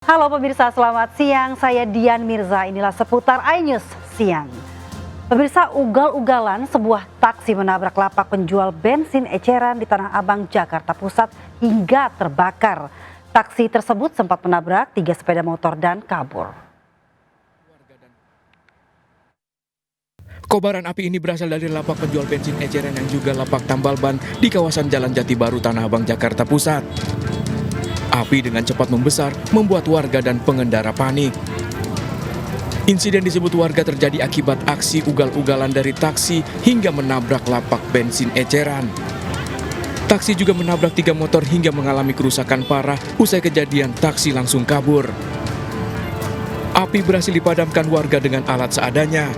Halo pemirsa, selamat siang. Saya Dian Mirza. Inilah seputar iNews siang. Pemirsa, ugal-ugalan sebuah taksi menabrak lapak penjual bensin eceran di Tanah Abang, Jakarta Pusat hingga terbakar. Taksi tersebut sempat menabrak 3 sepeda motor dan kabur. Kobaran api ini berasal dari lapak penjual bensin eceran yang juga lapak tambal ban di kawasan Jalan Jati Baru, Tanah Abang, Jakarta Pusat. Api dengan cepat membesar membuat warga dan pengendara panik. Insiden disebut warga terjadi akibat aksi ugal-ugalan dari taksi hingga menabrak lapak bensin eceran. Taksi juga menabrak 3 motor hingga mengalami kerusakan parah. Usai kejadian, taksi langsung kabur. Api berhasil dipadamkan warga dengan alat seadanya.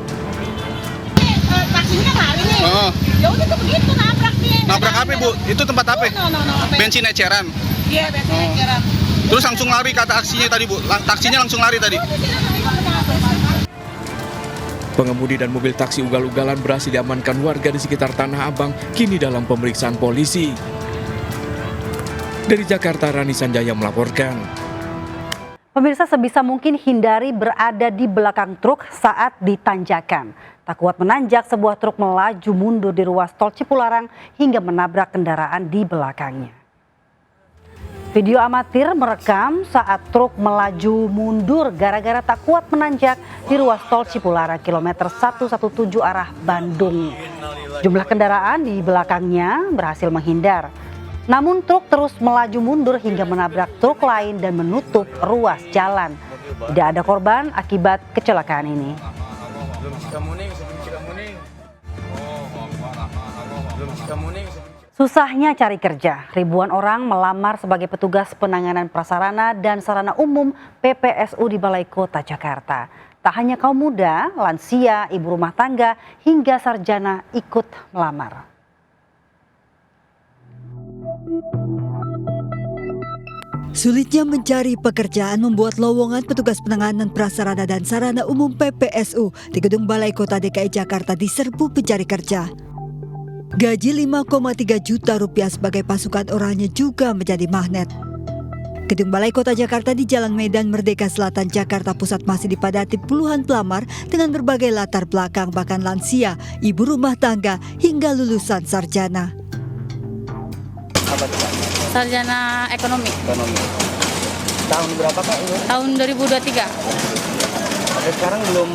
Taksinya lari nih. Oh. Ya udah tuh begitu nabrak nih. Nabrak apa, Bu? Itu tempat apa? No. Bensin eceran. Iya, bensin eceran. Terus langsung lari kata aksinya tadi, Bu. Taksinya langsung lari tadi. Pengemudi dan mobil taksi ugal-ugalan berhasil diamankan warga di sekitar Tanah Abang, kini dalam pemeriksaan polisi. Dari Jakarta, Rani Sanjaya melaporkan. Pemirsa, sebisa mungkin hindari berada di belakang truk saat ditanjakan. Tak kuat menanjak, sebuah truk melaju mundur di ruas tol Cipularang hingga menabrak kendaraan di belakangnya. Video amatir merekam saat truk melaju mundur gara-gara tak kuat menanjak di ruas tol Cipularang kilometer 117 arah Bandung. Jumlah kendaraan di belakangnya berhasil menghindar. Namun truk terus melaju mundur hingga menabrak truk lain dan menutup ruas jalan. Tidak ada korban akibat kecelakaan ini. Susahnya cari kerja, ribuan orang melamar sebagai petugas penanganan prasarana dan sarana umum PPSU di Balai Kota Jakarta. Tak hanya kaum muda, lansia, ibu rumah tangga, hingga sarjana ikut melamar. Sulitnya mencari pekerjaan membuat lowongan petugas penanganan prasarana dan sarana umum PPSU di Gedung Balai Kota DKI Jakarta diserbu pencari kerja. Gaji 5,3 juta rupiah sebagai pasukan orangnya juga menjadi magnet. Gedung Balai Kota Jakarta di Jalan Medan Merdeka Selatan, Jakarta Pusat masih dipadati puluhan pelamar dengan berbagai latar belakang, bahkan lansia, ibu rumah tangga, hingga lulusan sarjana. Sarjana ekonomi. Tahun berapa, Kak? Tahun 2023. Sampai sekarang belum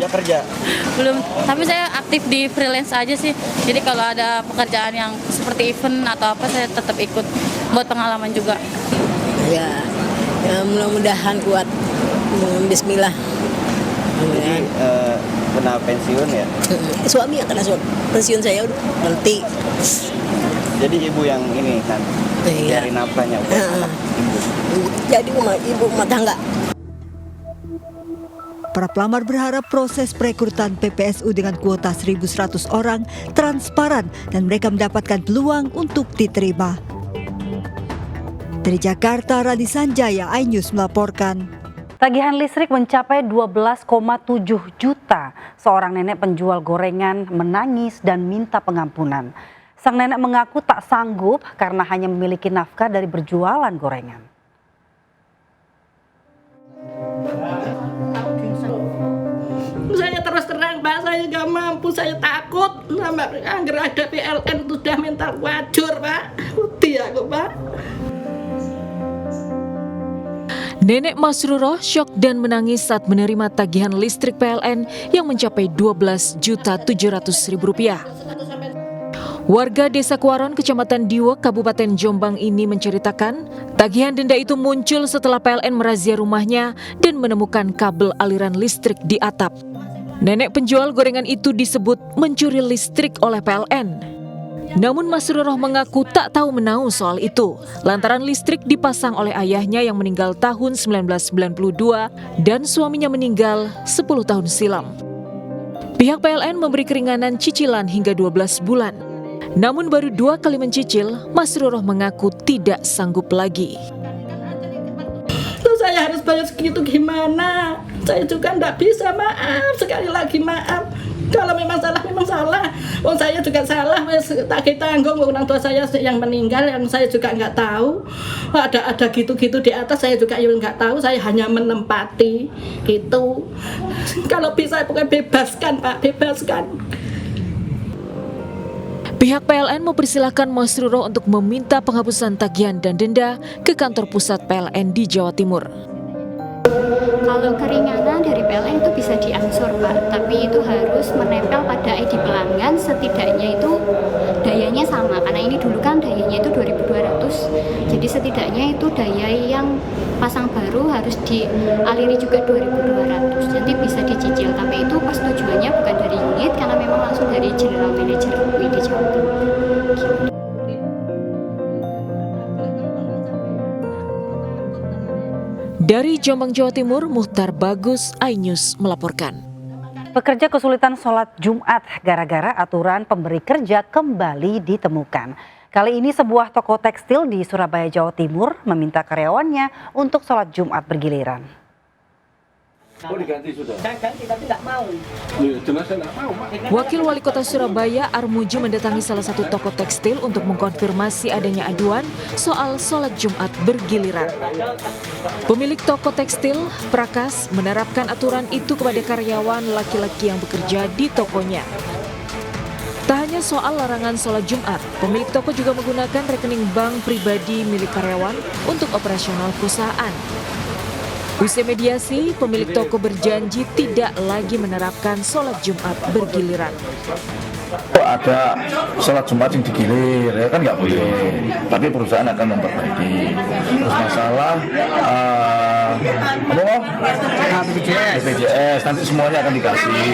kerja. Belum. Tapi saya aktif di freelance aja sih. Jadi kalau ada pekerjaan yang seperti event atau apa, saya tetap ikut buat pengalaman juga. Ya mudah-mudahan kuat. Bismillah. Jadi kena pensiun ya? Suami yang kena pensiun, saya udah berhenti. Jadi ibu yang ini kan Iya. cari nafkahnya buat anak ibu. Jadi ibu rumah tangga. Para pelamar berharap proses perekrutan PPSU dengan kuota 1.100 orang transparan dan mereka mendapatkan peluang untuk diterima. Dari Jakarta, Rani Sanjaya, iNews melaporkan. Tagihan listrik mencapai 12,7 juta. Seorang nenek penjual gorengan menangis dan minta pengampunan. Sang nenek mengaku tak sanggup karena hanya memiliki nafkah dari berjualan gorengan. Saya terus terang, Pak, saya gak mampu, saya takut. Sampai anggar ada PLN sudah minta wajur, Pak. Uti aku, Pak. Nenek Masruroh syok dan menangis saat menerima tagihan listrik PLN yang mencapai Rp12.700.000. Warga Desa Kuaron, Kecamatan Diwe, Kabupaten Jombang ini menceritakan tagihan denda itu muncul setelah PLN merazia rumahnya dan menemukan kabel aliran listrik di atap. Nenek penjual gorengan itu disebut mencuri listrik oleh PLN. Namun Masruroh mengaku tak tahu menahu soal itu, lantaran listrik dipasang oleh ayahnya yang meninggal tahun 1992 dan suaminya meninggal 10 tahun silam. Pihak PLN memberi keringanan cicilan hingga 12 bulan. Namun baru 2 kali mencicil, Masruroh mengaku tidak sanggup lagi. Terus saya harus bayar segitu gimana? Saya juga nggak bisa, maaf. Sekali lagi maaf. Kalau memang salah. Oh, saya juga salah, tak tanggung orang tua saya yang meninggal, yang saya juga nggak tahu. Ada gitu-gitu di atas, saya juga nggak tahu. Saya hanya menempati gitu. Kalau bisa bukan bebaskan, Pak, bebaskan. Pihak PLN mempersilahkan Mas Ruro untuk meminta penghapusan tagihan dan denda ke kantor pusat PLN di Jawa Timur. Kalau keringanan dari PLN itu bisa diangsur, Pak, tapi itu harus menempel pada ID pelanggan, setidaknya itu dayanya sama, karena ini dulu kan dayanya itu 2.200, jadi setidaknya itu daya yang pasang baru harus dialiri juga 2.200, nanti bisa dicicil, tapi itu persetujuannya bukan dari unit, karena memang langsung dari General Manager UID Jawa Timur. Dari Jombang, Jawa Timur, Muhtar Bagus, iNews melaporkan. Pekerja kesulitan sholat Jumat gara-gara aturan pemberi kerja kembali ditemukan. Kali ini sebuah toko tekstil di Surabaya, Jawa Timur meminta karyawannya untuk sholat Jumat bergiliran. Oh, diganti sudah? Ganti, tapi nggak mau. Jelas saya nggak mau, Pak. Wakil Wali Kota Surabaya Armuji mendatangi salah satu toko tekstil untuk mengkonfirmasi adanya aduan soal sholat Jumat bergiliran. Pemilik toko tekstil, Prakas, menerapkan aturan itu kepada karyawan laki-laki yang bekerja di tokonya. Tak hanya soal larangan sholat Jumat, pemilik toko juga menggunakan rekening bank pribadi milik karyawan untuk operasional perusahaan. Usai mediasi, pemilik toko berjanji tidak lagi menerapkan sholat Jumat bergiliran. Kok ada sholat Jumat yang digilir, ya kan nggak boleh. Tapi perusahaan akan memperbaiki. Terus masalah BPJS nanti semuanya akan dikasih.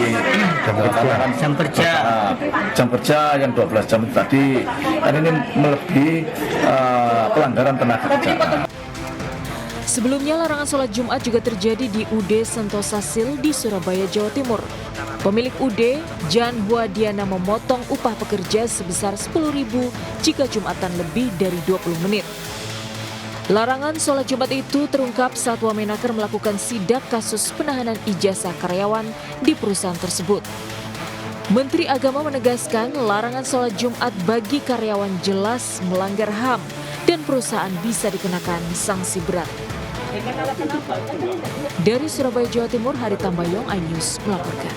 Jam kerja yang 12 jam tadi, kan ini melebihi pelanggaran tenaga kerja. Sebelumnya larangan sholat Jumat juga terjadi di UD Sentosa Sil di Surabaya, Jawa Timur. Pemilik UD, Jan Huadiana, memotong upah pekerja sebesar 10.000 jika Jumatan lebih dari 20 menit. Larangan sholat Jumat itu terungkap saat Wamenaker melakukan sidak kasus penahanan ijazah karyawan di perusahaan tersebut. Menteri Agama menegaskan larangan sholat Jumat bagi karyawan jelas melanggar HAM dan perusahaan bisa dikenakan sanksi berat. Dari Surabaya, Jawa Timur, Hari Tambayong, iNews melaporkan.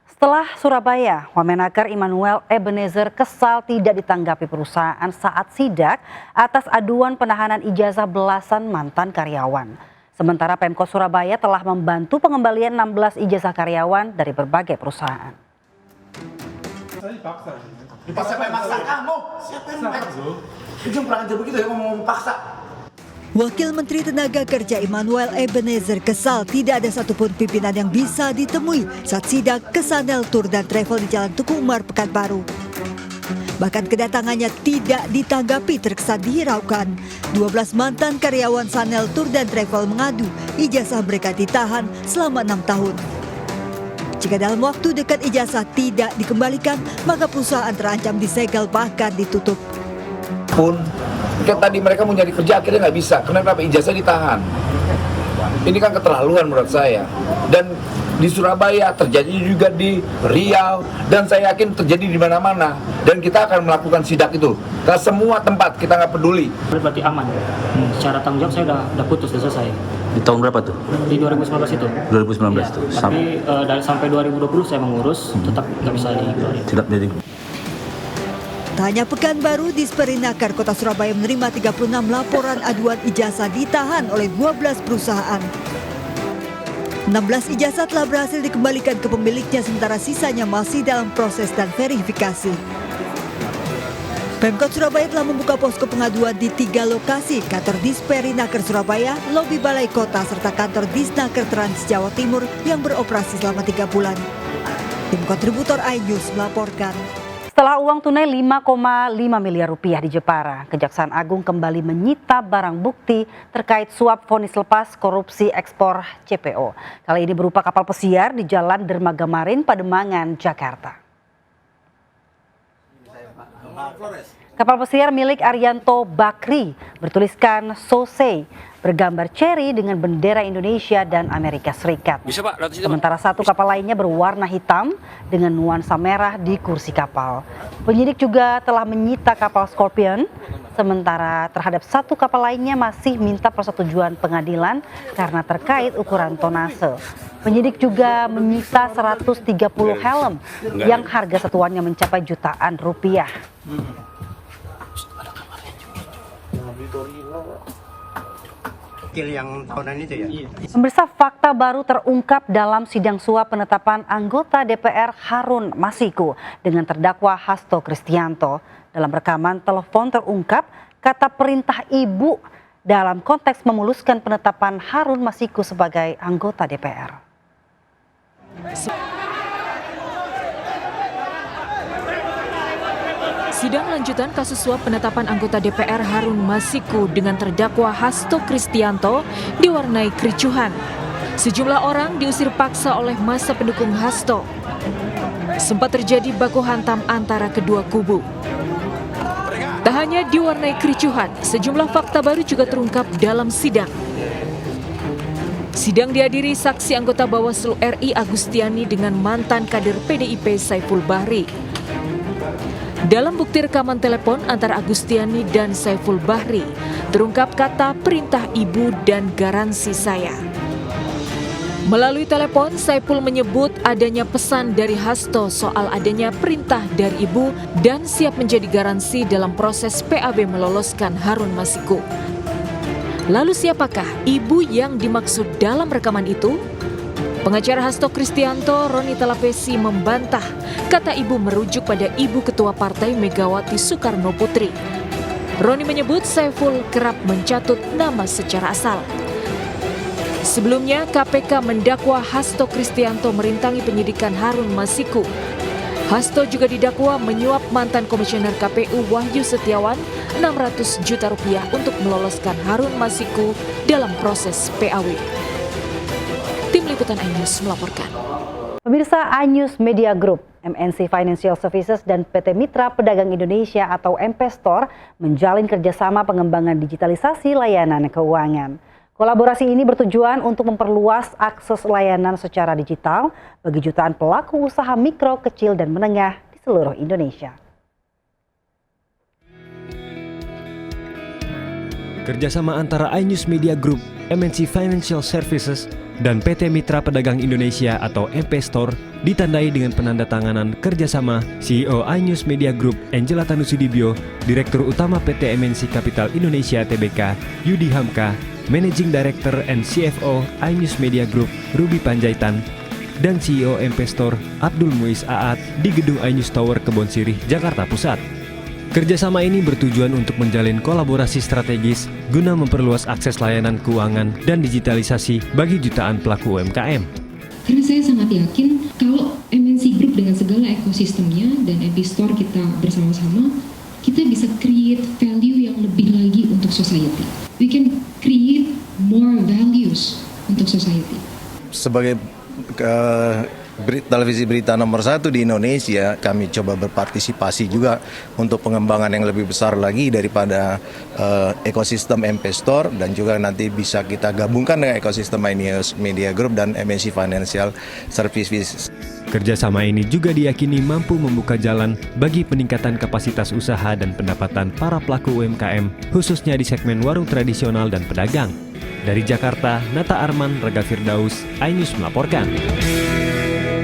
Setelah Surabaya, Wamenaker Immanuel Ebenezer kesal tidak ditanggapi perusahaan saat sidak atas aduan penahanan ijazah belasan mantan karyawan. Sementara Pemkot Surabaya telah membantu pengembalian 16 ijazah karyawan dari berbagai perusahaan. Dipaksa memaksa kamu. Siapa yang memaksa? Itu kurang ajar begitu ya ngomong paksa. Wakil Menteri Tenaga Kerja Immanuel Ebenezer kesal tidak ada satupun pimpinan yang bisa ditemui saat sidak ke Sanel Tour dan Travel di Jalan Tuku Umar, Pekanbaru. Bahkan kedatangannya tidak ditanggapi terkesan dihiraukan. 12 mantan karyawan Sanel Tour dan Travel mengadu ijazah mereka ditahan selama 6 tahun. Jika dalam waktu dekat ijazah tidak dikembalikan, maka perusahaan terancam disegel bahkan ditutup. Kayak tadi mereka mau nyari kerja akhirnya nggak bisa, kenapa ijazah ditahan? Ini kan keterlaluan menurut saya. Dan di Surabaya terjadi juga di Riau dan saya yakin terjadi di mana-mana. Dan kita akan melakukan sidak itu ke semua tempat, kita nggak peduli. Berarti aman. Secara tanggung jawab saya udah putus, udah selesai. Di tahun berapa tuh? Di 2019 itu. 2019 ya, tuh. Tapi dari sampai 2020 saya mengurus, tetap nggak bisa dikeluarin. Tidak jadi. Tak hanya Pekanbaru, Disperinaker Kota Surabaya menerima 36 laporan aduan ijazah ditahan oleh 12 perusahaan. 16 ijazah telah berhasil dikembalikan ke pemiliknya, sementara sisanya masih dalam proses dan verifikasi. Pemkot Surabaya telah membuka posko pengaduan di 3 lokasi, kantor Disperinaker Surabaya, lobi Balai Kota, serta kantor Disnaker Trans Jawa Timur yang beroperasi selama 3 bulan. Tim kontributor iNews melaporkan. Setelah uang tunai 5,5 miliar rupiah di Jepara, Kejaksaan Agung kembali menyita barang bukti terkait suap vonis lepas korupsi ekspor CPO. Kali ini berupa kapal pesiar di Jalan Dermaga Marin, Pademangan, Jakarta. Kapal pesiar milik Arianto Bakri bertuliskan Sosei bergambar cherry dengan bendera Indonesia dan Amerika Serikat. Sementara satu kapal lainnya berwarna hitam dengan nuansa merah di kursi kapal. Penyidik juga telah menyita kapal Scorpion, sementara terhadap satu kapal lainnya masih minta persetujuan pengadilan karena terkait ukuran tonase. Penyidik juga menyita 130 helm yang harga satuannya mencapai jutaan rupiah. Yang tahunan itu ya. Pemirsa, fakta baru terungkap dalam sidang suap penetapan anggota DPR Harun Masiku dengan terdakwa Hasto Kristianto. Dalam rekaman telepon terungkap kata perintah ibu dalam konteks memuluskan penetapan Harun Masiku sebagai anggota DPR. Sidang lanjutan kasus suap penetapan anggota DPR Harun Masiku dengan terdakwa Hasto Kristianto diwarnai kericuhan. Sejumlah orang diusir paksa oleh massa pendukung Hasto. Sempat terjadi baku hantam antara kedua kubu. Tak hanya diwarnai kericuhan, sejumlah fakta baru juga terungkap dalam sidang. Sidang dihadiri saksi anggota Bawaslu RI Agustiani dengan mantan kader PDIP Saiful Bahri. Dalam bukti rekaman telepon antara Agustiani dan Saiful Bahri, terungkap kata perintah ibu dan garansi saya. Melalui telepon, Saiful menyebut adanya pesan dari Hasto soal adanya perintah dari ibu dan siap menjadi garansi dalam proses PAB meloloskan Harun Masiku. Lalu siapakah ibu yang dimaksud dalam rekaman itu? Pengacara Hasto Kristianto, Roni Talapesi, membantah kata ibu merujuk pada ibu ketua partai Megawati Soekarno Putri. Roni menyebut Saiful kerap mencatut nama secara asal. Sebelumnya, KPK mendakwa Hasto Kristianto merintangi penyidikan Harun Masiku. Hasto juga didakwa menyuap mantan komisioner KPU Wahyu Setiawan 600 juta rupiah untuk meloloskan Harun Masiku dalam proses PAW. Tim Liputan iNews melaporkan. Pemirsa, iNews Media Group, MNC Financial Services dan PT Mitra Pedagang Indonesia atau MP Store menjalin kerjasama pengembangan digitalisasi layanan keuangan. Kolaborasi ini bertujuan untuk memperluas akses layanan secara digital bagi jutaan pelaku usaha mikro, kecil, dan menengah di seluruh Indonesia. Kerjasama antara iNews Media Group, MNC Financial Services, dan PT Mitra Pedagang Indonesia atau MP Store ditandai dengan penandatanganan kerjasama CEO iNews Media Group Angela Tanusudibyo, Direktur Utama PT MNC Capital Indonesia Tbk Yudi Hamka, Managing Director and CFO iNews Media Group Ruby Panjaitan, dan CEO MP Store Abdul Muiz Aat di gedung iNews Tower Kebon Sirih, Jakarta Pusat. Kerjasama ini bertujuan untuk menjalin kolaborasi strategis guna memperluas akses layanan keuangan dan digitalisasi bagi jutaan pelaku UMKM. Karena saya sangat yakin kalau MNC Group dengan segala ekosistemnya dan MP Store kita bersama-sama, kita bisa create value yang lebih lagi untuk society. We can create more values untuk society. Sebagai televisi berita nomor 1 di Indonesia, kami coba berpartisipasi juga untuk pengembangan yang lebih besar lagi daripada ekosistem MP Store, dan juga nanti bisa kita gabungkan dengan ekosistem iNews Media Group dan MNC Financial Services. Kerjasama ini juga diyakini mampu membuka jalan bagi peningkatan kapasitas usaha dan pendapatan para pelaku UMKM, khususnya di segmen warung tradisional dan pedagang. Dari Jakarta, Nata Arman, Rega Firdaus, iNews melaporkan.